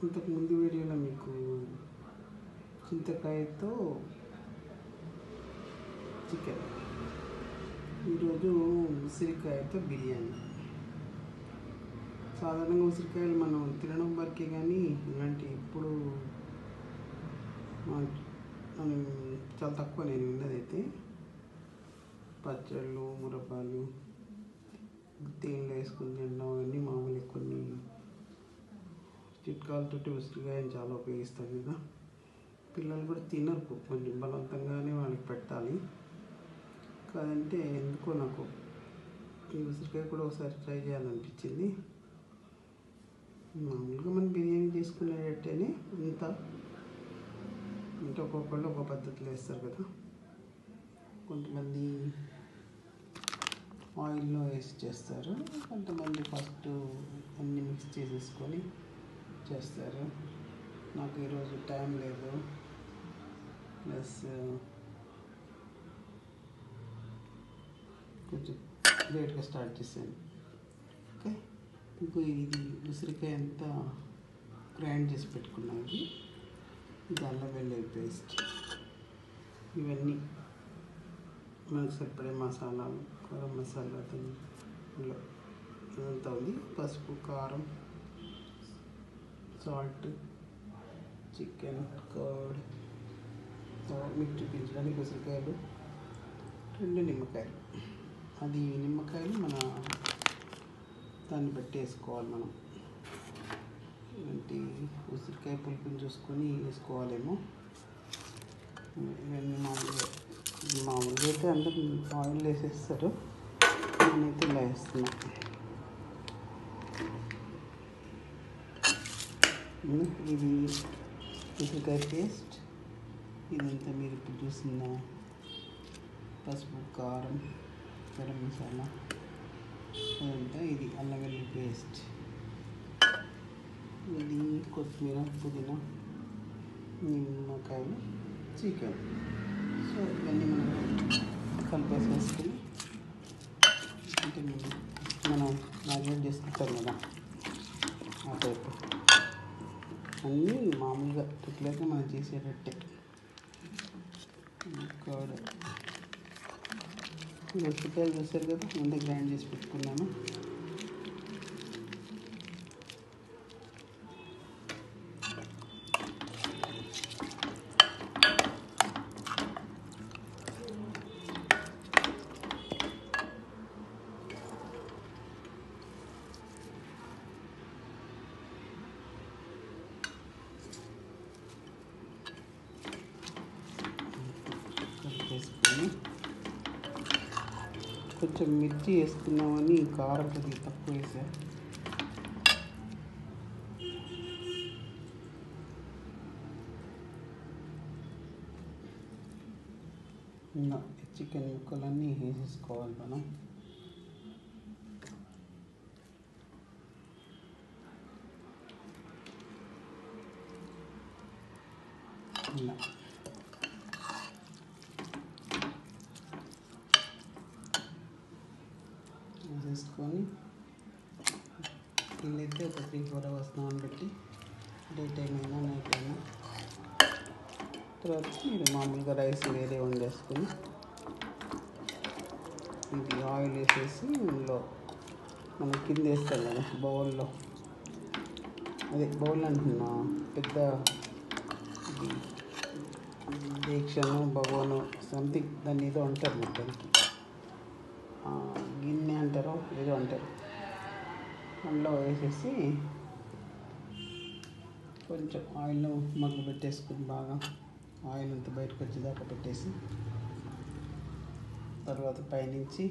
ఇంతకుముందు వీడియోలో మీకు చింతకాయతో చికెన్, ఈరోజు ఉసిరికాయతో బిర్యానీ. సాధారణంగా ఉసిరికాయలు మనం తినడం వరకే కానీ ఇలాంటి ఇప్పుడు చాలా తక్కువ నేను విన్నదైతే. పచ్చళ్ళు, మురబ్బాలు, తేనెలో వేసుకుని తినడం అవన్నీ మామూలు. కొన్ని చిట్కాలతోటి ఉసిరికాయని చాలా ఉపయోగిస్తాం కదా. పిల్లలు కూడా తినరు, కొంచెం బలవంతంగానే వాళ్ళకి పెట్టాలి. కాదంటే ఎందుకో నాకు ఈ ఉసిరికాయ కూడా ఒకసారి ట్రై చేయాలనిపించింది. మామూలుగా మనం బిర్యానీ చేసుకునేటట్టేనే ఇంత అంటే ఒక్కొక్కళ్ళు ఒక్కొక్క పద్ధతిలో వేస్తారు కదా. కొంతమంది ఆయిల్లో వేసి చేస్తారు, కొంతమంది ఫస్ట్ అన్నీ మిక్స్ చేసేసుకొని చేస్తారు. నాకు ఈరోజు టైం లేదు, ప్లస్ కొంచెం లేట్గా స్టార్ట్ చేశాను. ఓకే, ఇంకో ఇది ఉసిరికాయ అంతా గ్రైండ్ చేసి పెట్టుకున్నాను. ఇది అల్లం వెల్లుల్లి పేస్ట్, ఇవన్నీ మనకు సరిపడే మసాలాలు, గరం మసాలా ఇందులో ఇదంతా ఉంది. పసుపు, కారం, సాల్ట్, చికెన్, కర్డ్, మీకు చూపించడానికి ఉసిరికాయలు, 2 నిమ్మకాయలు. అది నిమ్మకాయలు మన దాన్ని బట్టి వేసుకోవాలి. మనం ఇలాంటి ఉసిరికాయ పులుపుని చూసుకొని వేసుకోవాలేమో. ఇవన్నీ మామూలుగా అయితే అందరూ ఆయిల్ వేసేస్తారు, నేనైతే ఇలా వేస్తున్నా. ఇది ఉసిరికాయ పేస్ట్, ఇదంతా మీరు ఇప్పుడు చూసిన పసుపు, కారం, గరం మసాలా, అదంతా ఇది అల్లం వెల్లుల్లి పేస్ట్, ఇది కొత్తిమీర, పుదీనా, నిమ్మకాయలు, చికెన్. సో ఇవన్నీ మనం కలిపేసేసుకుని, అంటే మనం మ్యారినేట్ చేసుకుంటాం కదా ఆ టైప్ అన్నీ మామూలుగా రెగ్యులర్గా మనం చేసేటట్టే. కర్డ్, ఉసిరికాయలు చూస్తారు కదా, ముందే గ్రైండ్ చేసి పెట్టుకున్నాను. వేసుకొని కొంచెం మిర్చి వేసుకున్నామని కారం కొద్దిగా తక్కువ వేసా. ఇంకా చికెన్ ముక్కలన్నీ వేసేసుకోవాలి మనం. ఇలా వేసేసుకొని వీళ్ళైతే ఒక 3-4 hours నానబెట్టి, డే టైం అయినా నైట్ అయినా, తర్వాత మీరు మామూలుగా రైస్ వేరే వండేసుకొని ఇది ఆయిల్ వేసేసి ఇందులో మనం కింద వేస్తాం కదా బౌల్లో, అదే బౌల్ అంటున్నా, పెద్ద దీక్షను భగవాను సంథింగ్ దాన్ని ఏదో అంటారు, మొత్తానికి గిన్నె అంటారో ఏదో అంటారు. అందులో వేసేసి కొంచెం ఆయిల్ మగ్గు పెట్టేసుకుని, బాగా ఆయిల్ అంతా బయటకు వచ్చేదాకా పెట్టేసి, తర్వాత పైనుంచి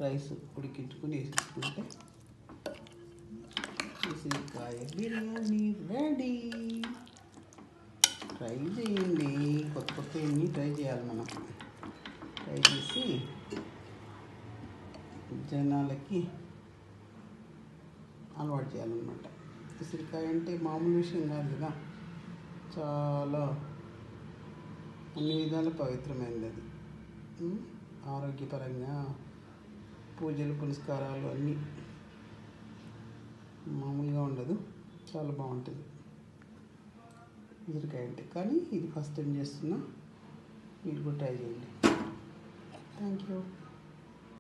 రైస్ ఉడికించుకుని వేసేసుకుంటే ఉసిరికాయ బిర్యానీ రెడీ. ట్రై చేయండి, కొత్త ఎన్ని ట్రై చేయాలి మనం. ట్రై చేసి జనాలకి అలవాటు చేయాలన్నమాట. ఉసిరికాయ అంటే మామూలు విషయం కాదు కదా, చాలా అన్ని విధాల పవిత్రమైనది అది. ఆరోగ్యపరంగా, పూజలు పునస్కారాలు అన్నీ మామూలుగా ఉండదు. చాలా బాగుంటుంది ఉసిరికాయ అంటే. కానీ ఇది ఫస్ట్ టైం చేస్తున్నా, మీరు కూడా ట్రై చేయండి. Thank you.